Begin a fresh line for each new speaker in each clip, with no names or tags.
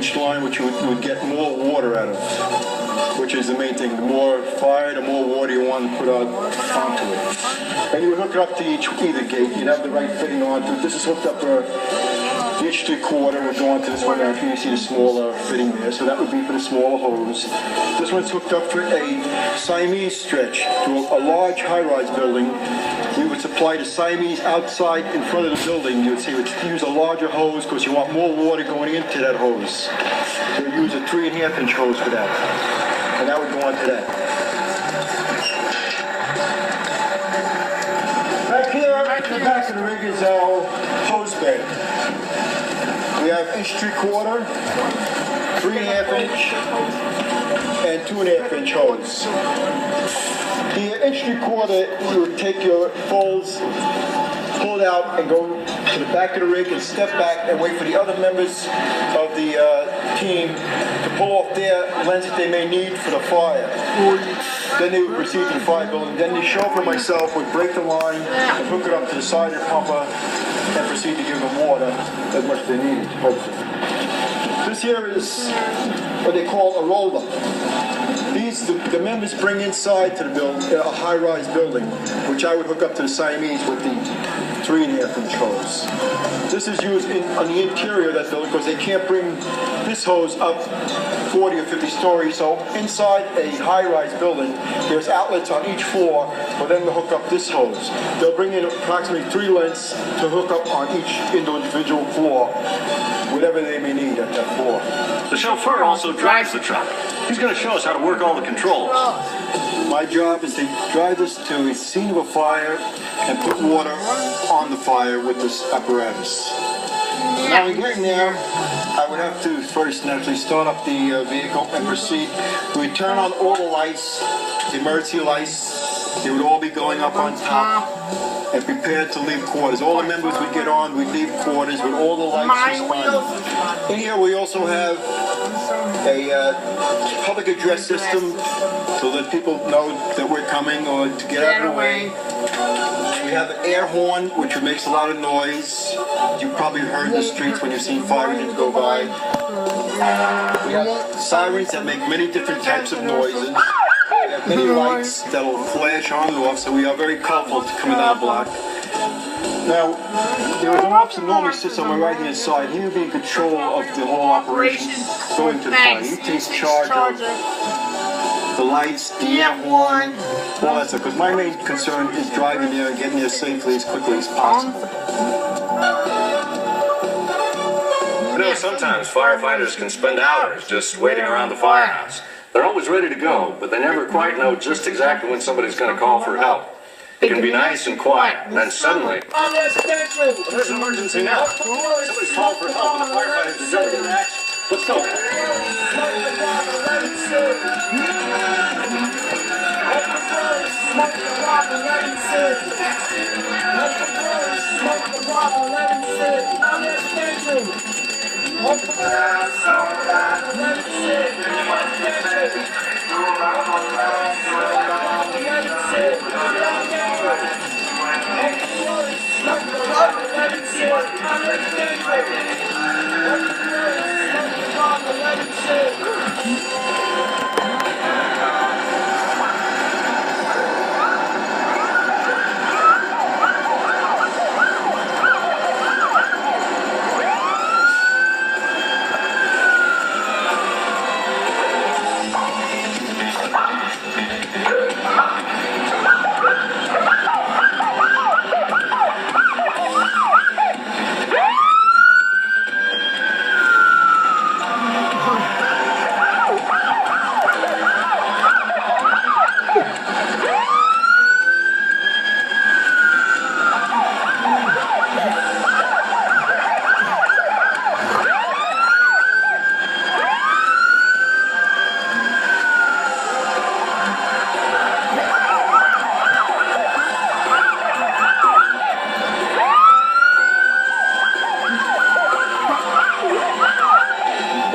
12-inch line, which you would get more water out of, which is the main thing. The more fire, the more water you want to put onto it. And you would hook it up to either gate. You'd have the right fitting onto it. This is hooked up for the inch 3/4 would go onto this one. Now here you see the smaller fitting there, so that would be for the smaller hose. This one's hooked up for a Siamese stretch to a large high-rise building. We would supply the Siamese outside in front of the building. You would see we use a larger hose because you want more water going into that hose. So you use a 3.5-inch hose for that, and that would go onto that. Back here at the back of the rig is our hose bed. We have inch 3/4, 3.5-inch, and 2.5-inch hose. The inch 3/4, you would take your poles, pull it out, and go to the back of the rig and step back and wait for the other members of the team to pull off their lengths that they may need for the fire. Then they would proceed to the fire building. Then the chauffeur and myself would break the line and hook it up to the side of the pumper and proceed to give them water as much as they needed, hopefully. This here is what they call a roller. These, the members bring inside to the a high-rise building, which I would hook up to the Siamese with the 3.5-inch hose. This is used on the interior of that building because they can't bring this hose up 40 or 50 stories. So inside a high-rise building, there's outlets on each floor for them to hook up this hose. They'll bring in approximately 3 lengths to hook up on each individual floor, whatever they may need at that floor.
The chauffeur also drives the truck. He's going to show us how to work all the controls.
My job is to drive this to the scene of a fire and put water on the fire with this apparatus. Now in getting there, I would have to first naturally start up the vehicle and proceed. We would turn on all the lights, the emergency lights. They would all be going up on top and prepared to leave quarters. All the members would get on, we'd leave quarters with all the lights responding. In here we also have a public address system so that people know that we're coming or to get out of the way. We have an air horn, which makes a lot of noise. You've probably heard in the streets when you've seen fire engines go by. We have sirens that make many different types of noises. We have many lights that will flash on and off, so we are very colorful coming down the block. Now, there is an officer who normally sits on my right-hand side. He would be in control of the whole operation going to the fire. He takes charge of the lights, the air horn, all that stuff. Because my main concern is driving there and getting there safely as quickly as possible.
You know, sometimes firefighters can spend hours just waiting around the firehouse. They're always ready to go, but they never quite know just exactly when somebody's going to call for help. It can be nice and quiet, and then suddenly, there's an emergency now. Somebody's calling for help, and the firefighters are jumping into action. Let's go.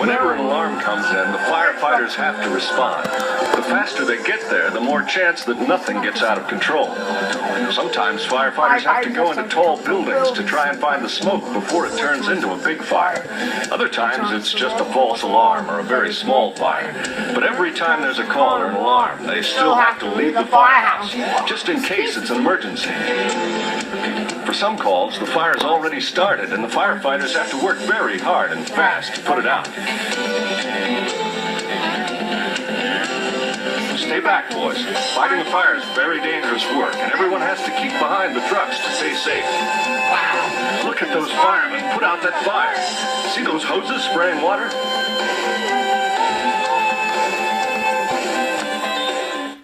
Whenever an alarm comes in, the firefighters have to respond. The faster they get there, the more chance that nothing gets out of control. Sometimes firefighters have to go into tall buildings to try and find the smoke before it turns into a big fire. Other times it's just a false alarm or a very small fire. But every time there's a call or an alarm, they still have to leave the firehouse, just in case it's an emergency. For some calls, the fire's already started, and the firefighters have to work very hard and fast to put it out. Stay back, boys. Fighting a fire is very dangerous work, and everyone has to keep behind the trucks to stay safe. Wow, look at those firemen put out that fire. See those hoses spraying water?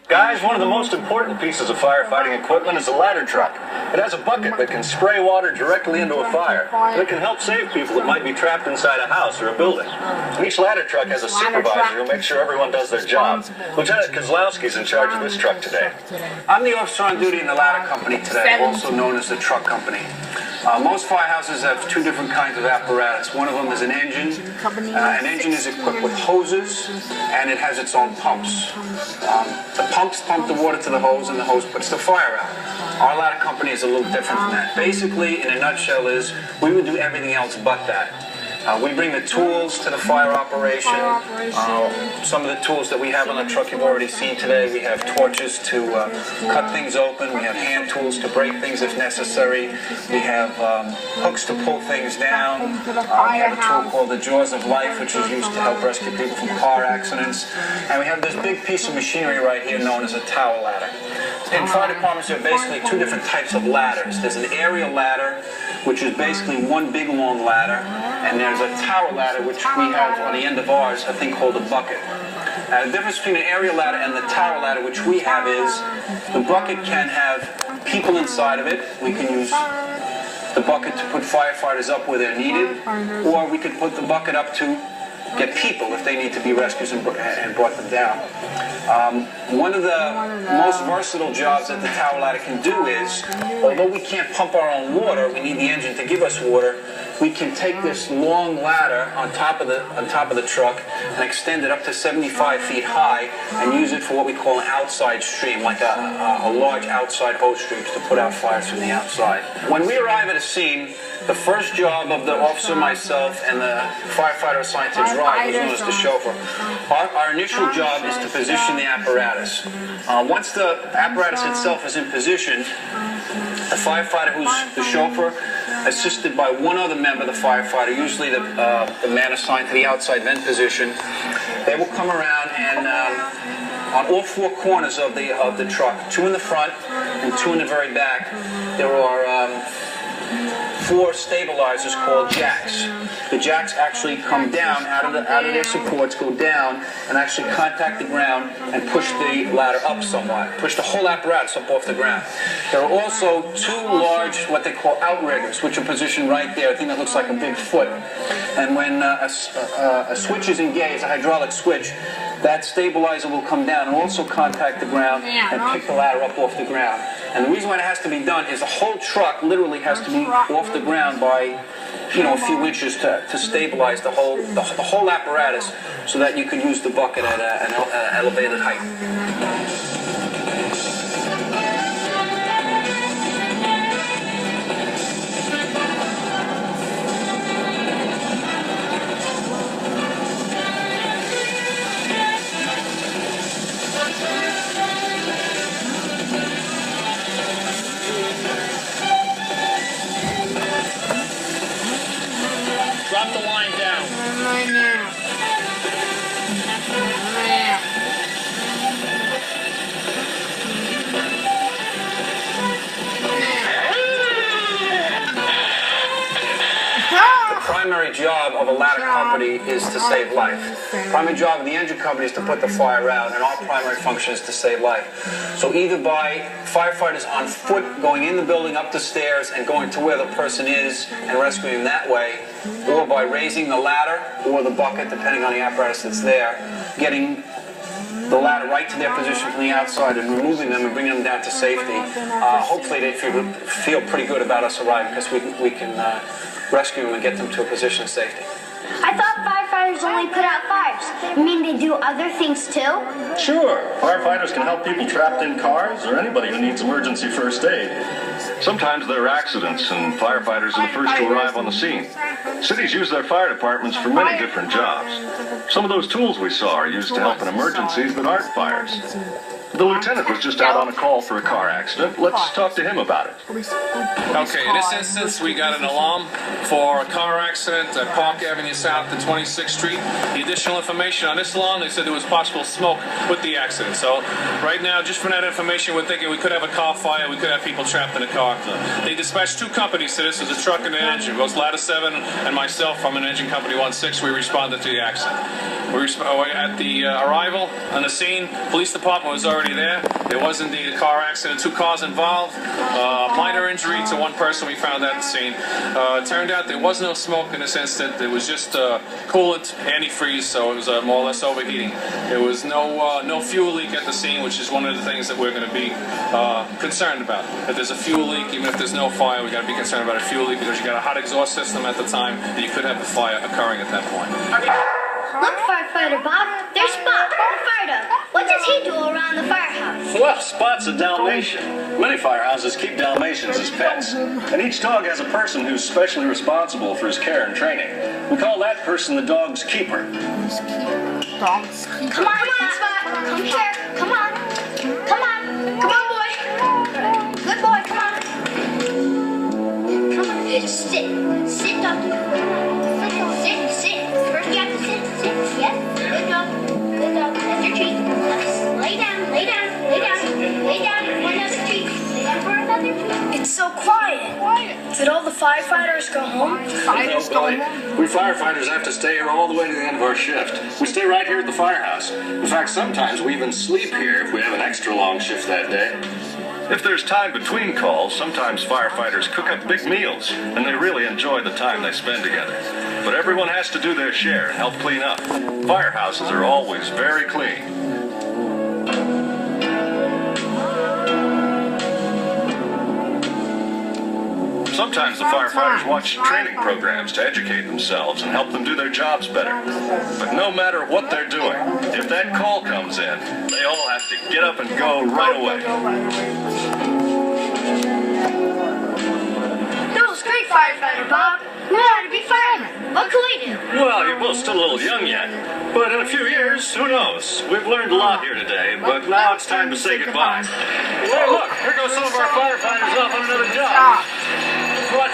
Guys, one of the most important pieces of firefighting equipment is a ladder truck. It has a bucket that can spray water directly into a fire. And it can help save people that might be trapped inside a house or a building. And each ladder truck has a supervisor who'll make sure everyone does their job. Lieutenant Kozlowski's in charge of this truck today.
I'm the officer on duty in the ladder company today, also known as the truck company. Most firehouses have two different kinds of apparatus. One of them is an engine. An engine is equipped with hoses, and it has its own pumps. The pumps pump the water to the hose, and the hose puts the fire out. Our ladder company is a little different from that. Basically, in a nutshell, is we would do everything else but that. We bring the tools to the fire operation. Some of the tools that we have on the truck you've already seen today. We have torches to cut things open. We have hand tools to break things if necessary. We have hooks to pull things down. We have a tool called the Jaws of Life, which is used to help rescue people from car accidents. And we have this big piece of machinery right here known as a tower ladder. In fire departments, there are basically two different types of ladders. There's an aerial ladder, which is basically one big long ladder, and there's a tower ladder, which we have on the end of ours, a thing called a bucket. The difference between an aerial ladder and the tower ladder, which we have, is the bucket can have people inside of it. We can use the bucket to put firefighters up where they're needed, or we could put the bucket up to get people if they need to be rescued and brought them down. One of the most versatile jobs that the tower ladder can do is, although we can't pump our own water, we need the engine to give us water, we can take this long ladder on top of the truck and extend it up to 75 feet high and use it for what we call an outside stream, like a large outside hose stream to put out fires from the outside. When we arrive at a scene, the first job of the officer, myself, and the firefighter assigned to drive was known as the chauffeur. Our initial job is to position the apparatus. Once the apparatus itself is in position, the firefighter, who's the chauffeur, assisted by one other member of the firefighter, usually the man assigned to the outside vent position, they will come around and on all four corners of the truck, two in the front and two in the very back, there are four stabilizers called jacks. The jacks actually come down out of their supports, go down, and actually contact the ground and push the ladder up somewhat, push the whole apparatus up off the ground. There are also two large, what they call outriggers, which are positioned right there, a thing that looks like a big foot. And when a switch is engaged, a hydraulic switch, that stabilizer will come down and also contact the ground and pick the ladder up off the ground. And the reason why it has to be done is the whole truck literally has to be off the ground by, a few inches to stabilize the whole apparatus so that you can use the bucket at an elevated height.
Drop the line down.
The primary job of a ladder company is to save life. The primary job of the engine company is to put the fire out, and our primary function is to save life. So either by firefighters on foot going in the building, up the stairs, and going to where the person is and rescuing them that way, or by raising the ladder or the bucket, depending on the apparatus that's there, getting the ladder right to their position from the outside and removing them and bringing them down to safety. Hopefully they feel pretty good about us arriving because we can rescue them and get them to a position of safety.
I thought firefighters only put out fires. You mean they do other things too?
Sure, firefighters can help people trapped in cars or anybody who needs emergency first aid.
Sometimes there are accidents, and firefighters are the first to arrive on the scene. Cities use their fire departments for many different jobs. Some of those tools we saw are used to help in emergencies that aren't fires. The lieutenant was just out on a call for a car accident. Let's talk to him about it.
Okay, in this instance, we got an alarm for a car accident at Park Avenue South and 26th Street. The additional information on this alarm, they said there was possible smoke with the accident. So right now, just from that information, we're thinking we could have a car fire, we could have people trapped in a car. They dispatched two companies to this. There's a truck and an engine. Both Ladder 7 and myself from an engine company 16, we responded to the accident. At the arrival on the scene, police department was already there. There was indeed a car accident, 2 cars involved. Minor injury to one person we found at the scene. It turned out there was no smoke in this instant. It was just coolant, antifreeze, so it was more or less overheating. There was no fuel leak at the scene, which is one of the things that we're going to be concerned about. If there's a fuel leak, even if there's no fire, we've got to be concerned about a fuel leak because you got a hot exhaust system at the time that you could have a fire occurring at that point.
Look, firefighter Bob, there's Spot, the fire dog. What does he do around the firehouse?
Well, Spot's a Dalmatian. Many firehouses keep Dalmatians as pets, and each dog has a person who's specially responsible for his care and training. We call that person the dog's keeper.
Come on, Spot. Come here. Come on. Come on. Come on, boy. Good boy, come on. Come on. Just sit. Sit, doggy. Sit. First you have to sit. Yes. Good dog. Good dog. That's your treat. Lay down. For another treat. Lay down for another treat.
It's so quiet. Did all the firefighters go home?
We firefighters have to stay here all the way to the end of our shift. We stay right here at the firehouse. In fact, sometimes we even sleep here if we have an extra long shift that day. If there's time between calls, sometimes firefighters cook up big meals, and they really enjoy the time they spend together. But everyone has to do their share and help clean up. Firehouses are always very clean. Sometimes the firefighters watch training programs to educate themselves and help them do their jobs better. But no matter what they're doing, if that call comes in, they all have to get up and go right away.
That was great, firefighter Bob.
We ought to be firemen. What can we do?
Well, you're both still a little young yet. But in a few years, who knows? We've learned a lot here today, but now it's time to say goodbye. Hey, look, here goes some of our firefighters off on another job. What?